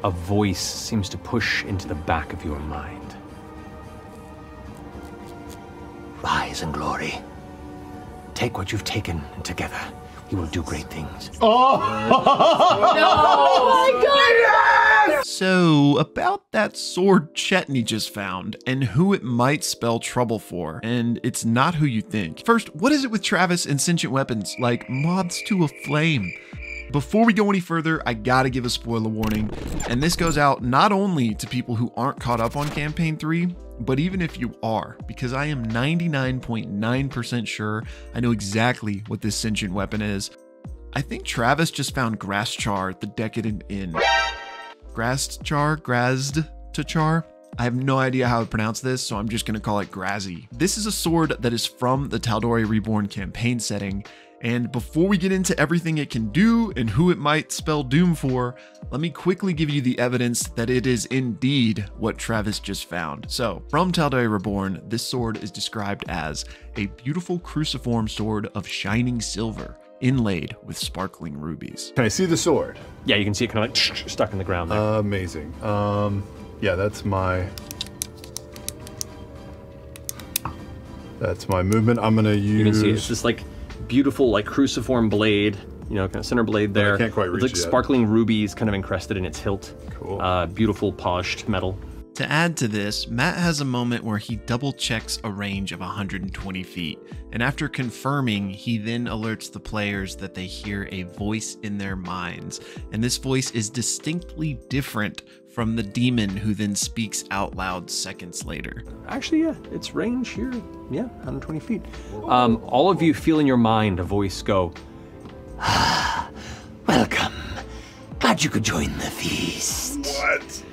A voice seems to push into the back of your mind. Rise in glory. Take what you've taken, and together you will do great things. Oh my God! So, about that sword Chetney just found, and who it might spell trouble for, and it's not who you think. First, what is it with Travis and sentient weapons, like moths to a flame? Before we go any further, I gotta give a spoiler warning, and this goes out not only to people who aren't caught up on Campaign 3, but even if you are, because I am 99.9% sure I know exactly what this sentient weapon is. I think Travis just found Graz'tchar at the Decadent End. Graz'tchar? I have no idea how to pronounce this, so I'm just gonna call it Grazzy. This is a sword that is from the Tal'Dorei Reborn campaign setting, and before we get into everything it can do and who it might spell doom for, let me quickly give you the evidence that it is indeed what Travis just found. So, from Tal'Dorei Reborn, this sword is described as a beautiful cruciform sword of shining silver, inlaid with sparkling rubies. Can I see the sword? Yeah, you can see it kind of like stuck in the ground there. Amazing. Yeah, that's my movement. I'm gonna use. You can see it's this like beautiful like cruciform blade, you know, kind of center blade there. I can't quite reach it's like it. Sparkling rubies kind of encrusted in its hilt. Cool. Beautiful polished metal. To add to this, Matt has a moment where he double checks a range of 120 feet, and after confirming, he then alerts the players that they hear a voice in their minds, and this voice is distinctly different from the demon who then speaks out loud seconds later. Actually, yeah, its range here, yeah, 120 feet. All of you feel in your mind a voice go, Welcome. Glad you could join the feast. What?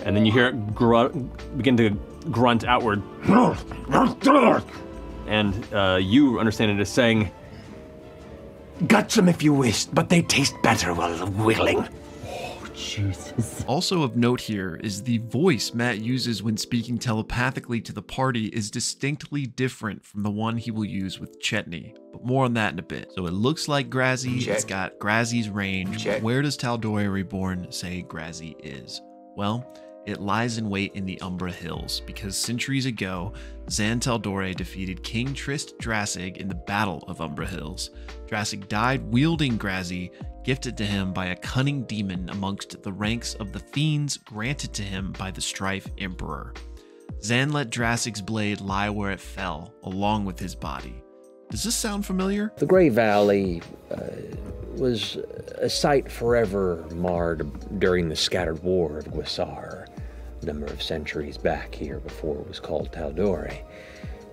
and then you hear it begin to grunt outward. And you understand it as saying, Gut some if you wish, but they taste better while wiggling. Jesus. Also of note here is the voice Matt uses when speaking telepathically to the party is distinctly different from the one he will use with Chetney, but more on that in a bit. So it looks like Graz'zy, Check. it's got Graz'zy's range, Check. but where does Tal'Dorei Reborn say Graz'zy is? Well, it lies in wait in the Umbra Hills, because centuries ago, Zan Tal'Dorei defeated King Trist Drasig in the Battle of Umbra Hills. Drasig died wielding Graz'zy, gifted to him by a cunning demon amongst the ranks of the fiends granted to him by the Strife Emperor. Zan let Drasig's blade lie where it fell, along with his body. Does this sound familiar? The Grey Valley was a site forever marred during the scattered war of Graz'tchar, a number of centuries back here before it was called Tal'Dorei.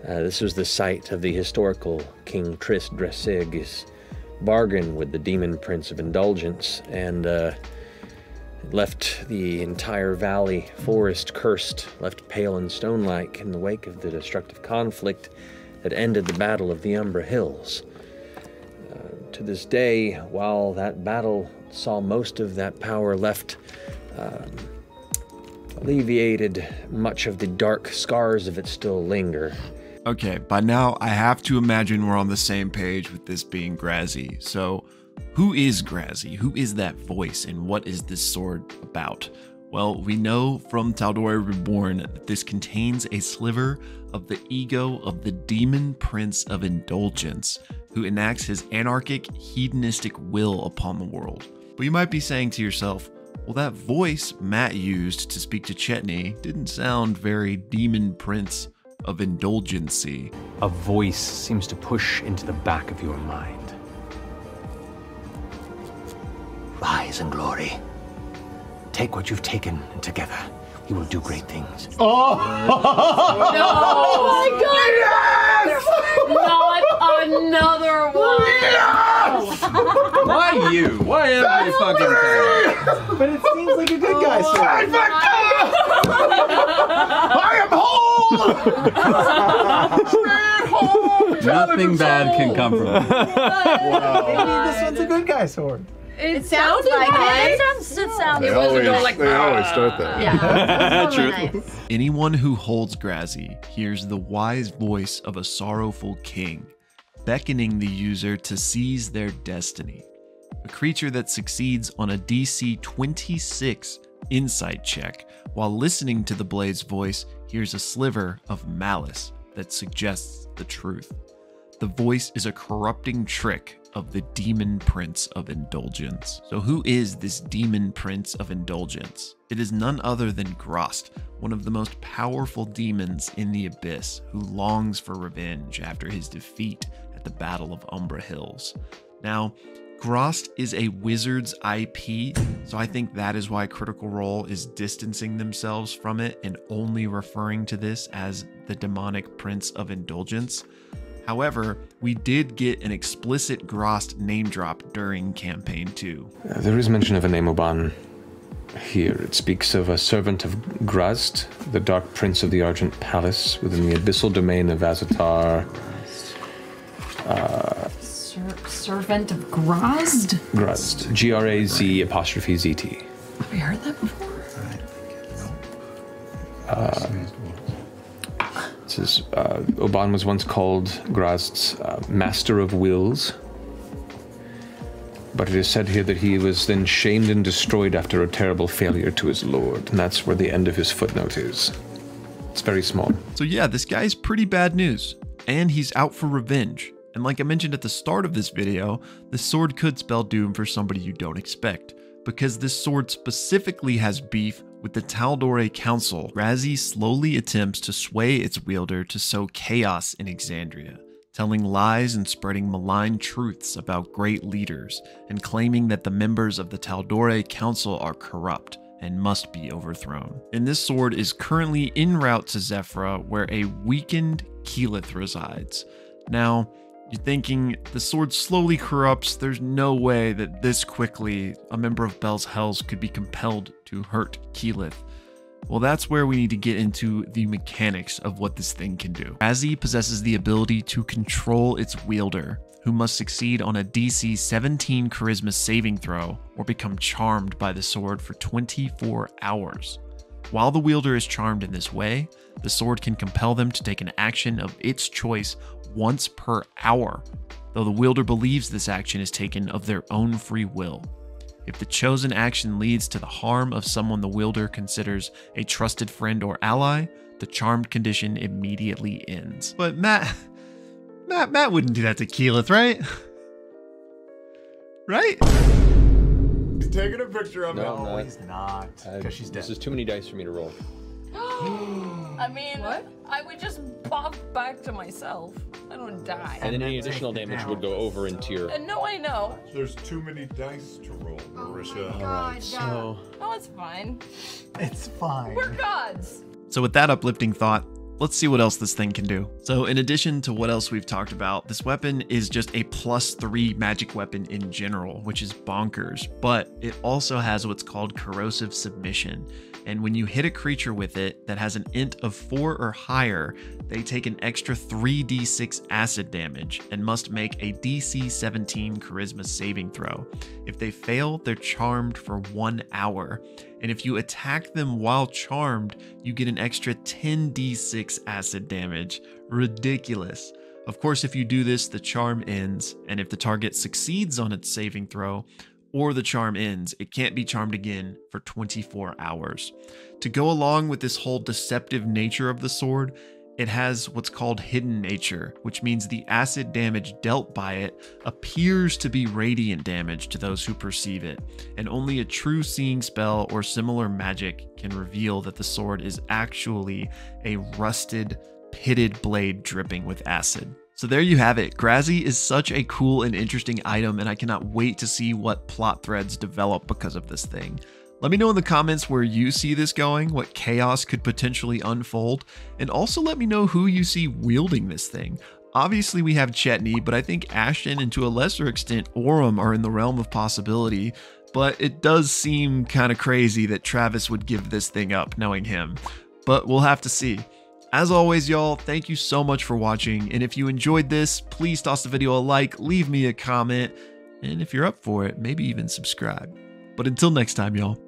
This was the site of the historical King Trist Drasig's bargain with the Demon Prince of Indulgence, and left the entire valley forest cursed, left pale and stone-like in the wake of the destructive conflict that ended the Battle of the Umbra Hills. To this day, while that battle saw most of that power left, alleviated, much of the dark scars of it still linger. Okay, by now I have to imagine we're on the same page with this being Graz'zy. So, who is Graz'zy? Who is that voice, and what is this sword about? Well, we know from Tal'Dorei Reborn that this contains a sliver of the ego of the Demon Prince of Indulgence, who enacts his anarchic, hedonistic will upon the world. But you might be saying to yourself, well, that voice Matt used to speak to Chetney didn't sound very Demon Prince of Indulgency. a voice seems to push into the back of your mind. Rise in glory. Take what you've taken, and together you will do great things. Oh! Oh my God! Not another one! Why you? Why every fucking time? But it seems like a good guy sword. I am whole! Nothing bad can come from it. Maybe this one's a good guy sword. It sounds like it. It sounds. They always start that. Yeah. True. Nice. Anyone who holds Graz'zy hears the wise voice of a sorrowful king, beckoning the user to seize their destiny. a creature that succeeds on a DC 26 insight check while listening to the blade's voice hears a sliver of malice that suggests the truth. The voice is a corrupting trick of the Demon Prince of Indulgence. So who is this Demon Prince of Indulgence? It is none other than Graz'tchar, one of the most powerful demons in the Abyss, who longs for revenge after his defeat at the Battle of Umbra Hills. Now, Graz'tchar is a Wizards IP, so I think that is why Critical Role is distancing themselves from it and only referring to this as the Demonic Prince of Indulgence. However, we did get an explicit Graz'tchar name drop during Campaign 2. There is mention of a name Oban here. It speaks of a servant of Graz'tchar, the Dark Prince of the Argent Palace, within the abyssal domain of Azatar. Servant of Graz'tchar? Graz'tchar. Graz'zt. Have we heard that before? It says, Oban was once called Graz't's Master of Wills, but it is said here that he was then shamed and destroyed after a terrible failure to his lord, and that's where the end of his footnote is. It's very small. So yeah, this guy's pretty bad news, and he's out for revenge. And like I mentioned at the start of this video, this sword could spell doom for somebody you don't expect, because this sword specifically has beef with the Tal'Dorei Council. Graz'tchar slowly attempts to sway its wielder to sow chaos in Exandria, telling lies and spreading malign truths about great leaders, and claiming that the members of the Tal'Dorei Council are corrupt and must be overthrown. And this sword is currently en route to Zephyra, where a weakened Keyleth resides. Now, you're thinking, the sword slowly corrupts, there's no way that this quickly a member of Bell's Hells could be compelled to hurt Keyleth. Well, that's where we need to get into the mechanics of what this thing can do. Graz'tchar possesses the ability to control its wielder, who must succeed on a DC 17 Charisma saving throw or become charmed by the sword for 24 hours. While the wielder is charmed in this way, the sword can compel them to take an action of its choice once per hour, though the wielder believes this action is taken of their own free will. If the chosen action leads to the harm of someone the wielder considers a trusted friend or ally, the charmed condition immediately ends. But Matt wouldn't do that to Keyleth, right? Right? He's taking a picture of it. No, he's not. Because she's dead. This is too many dice for me to roll. I mean, What? I would just pop back to myself. I don't die. And then any additional damage would go over into your... And no, I know. There's too many dice to roll, Marisha. God, So... Oh, it's fine. It's fine. We're gods. So with that uplifting thought, let's see what else this thing can do. So in addition to what else we've talked about, this weapon is just a +3 magic weapon in general, which is bonkers, but it also has what's called corrosive submission. And when you hit a creature with it that has an int of 4 or higher, they take an extra 3d6 acid damage and must make a DC 17 charisma saving throw. If they fail, they're charmed for 1 hour. And if you attack them while charmed, you get an extra 10d6 acid damage. Ridiculous. Of course, if you do this, the charm ends, and if the target succeeds on its saving throw, or the charm ends, it can't be charmed again for 24 hours. To go along with this whole deceptive nature of the sword, it has what's called hidden nature, which means the acid damage dealt by it appears to be radiant damage to those who perceive it, and only a true seeing spell or similar magic can reveal that the sword is actually a rusted, pitted blade dripping with acid. So there you have it. Graz'tchar is such a cool and interesting item, and I cannot wait to see what plot threads develop because of this thing. Let me know in the comments where you see this going, what chaos could potentially unfold, and also let me know who you see wielding this thing. Obviously we have Chetney, but I think Ashton and to a lesser extent Aurum are in the realm of possibility, but it does seem kind of crazy that Travis would give this thing up knowing him. But we'll have to see. As always, y'all, thank you so much for watching, and if you enjoyed this, please toss the video a like, leave me a comment, and if you're up for it, maybe even subscribe. But until next time, y'all,